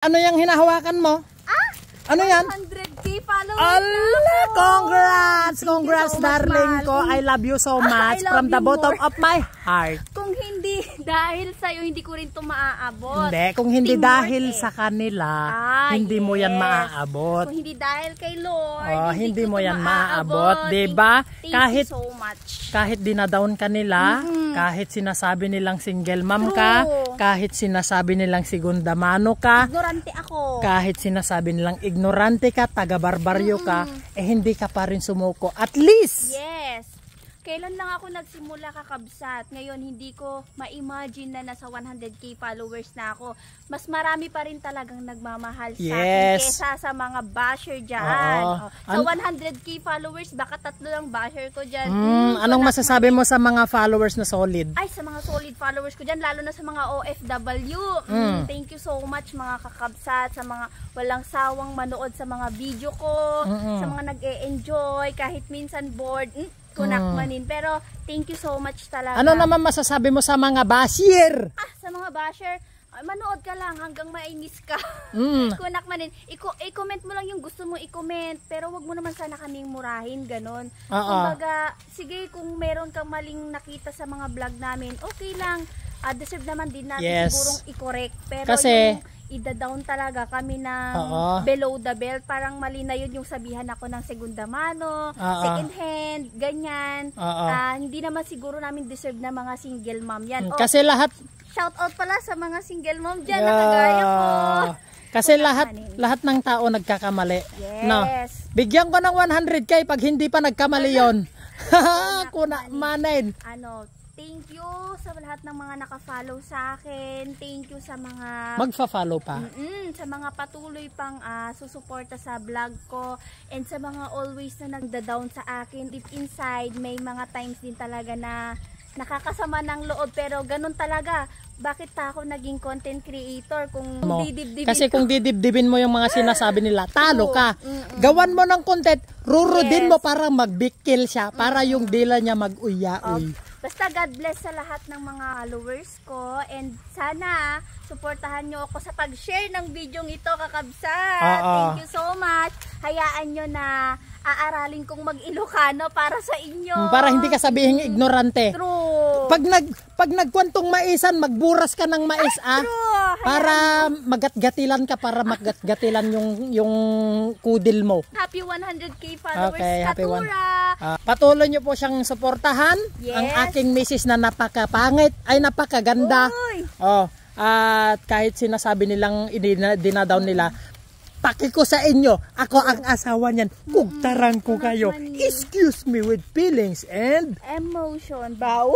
Ano yung hinahawakan mo? Ano yan? 100k followers. Allah, congrats! Congrats, so darling ko. I love you so much from the bottom of my heart. Kung hindi dahil sa'yo, hindi ko rin ito maaabot. Hindi, kung hindi dahil sa kanila, hindi mo yan maaabot. Kung hindi dahil kay Lord, hindi mo yan maaabot. Diba? Thank you so much. Kahit dinadown ka nila, kahit sinasabi nilang single mom ka, kahit sinasabi nilang segunda mano ka, ignorante ako. Kahit sinasabi nilang ignorante ka, taga-barbaryo ka, hindi ka pa rin sumuko. At least! Yes! Kailan lang ako nagsimula kakabsat. Ngayon, hindi ko ma-imagine na nasa 100k followers na ako. Mas marami pa rin talagang nagmamahal sa akin kesa sa mga basher dyan. Sa 100k followers, baka 3 lang basher ko dyan. Anong masasabi mo sa mga followers na solid? Ay, sa mga solid followers ko dyan, lalo na sa mga OFW. Thank you so much mga kakabsat, sa mga walang sawang manood sa mga video ko, sa mga nag-e-enjoy, kahit minsan bored. Kunakmanin. Pero thank you so much talaga. Ano naman masasabi mo sa mga basher? Sa mga basher, manood ka lang hanggang mainis ka. Kunakmanin. I-comment mo lang yung gusto mo i-comment. Pero wag mo naman sana kaming murahin, ganon. Kumbaga, sige, kung meron kang maling nakita sa mga vlog namin, okay lang. Deserve naman din natin sigurong i-correct. Pero kasi yung ida-down talaga kami ng below the belt. Parang mali na yun yung sabihan ako ng segunda mano, second hand, ganyan. Hindi naman siguro namin deserve na mga single mom yan. Kasi lahat... Shout out pala sa mga single mom dyan na kagaya ko. Kasi lahat ng tao nagkakamali. No. Bigyan ko ng 100k pag hindi pa nagkamali yon. Kuna manin. Thank you sa lahat ng mga naka-follow sa akin. Thank you sa mga magfa-follow pa. Sa mga patuloy pang susuporta sa vlog ko, and sa mga always na nagda-down sa akin. Deep inside, may mga times din talaga na nakakasama ng loob, pero ganun talaga. Bakit pa ako naging content creator kung didibdibin kasi kung didibdibin mo yung mga sinasabi nila, talo ka. Gawan mo ng content, rurudin mo para mag-big-kill siya, para yung dila niya mag-uya-uy. Basta God bless sa lahat ng mga followers ko, and sana suportahan nyo ako sa pag-share ng video ito, kakabsat. Thank you so much. Hayaan nyo na aaralin kong mag-Ilocano para sa inyo. Para hindi ka sabihin ignorante. True. Pag nagkwantong maisan, magburas ka ng mais, para magatgatilan ka, para magatgatilan yung kudil mo. Happy 100k followers, happy Katura. Patuloy nyo po siyang suportahan. Ang aking misis na napakapangit, ay napakaganda. At kahit sinasabi nilang dinadown nila, paki ko sa inyo, ako ang asawa niyan. Kugtarang ko kayo. Excuse me with feelings and emotion. Bow.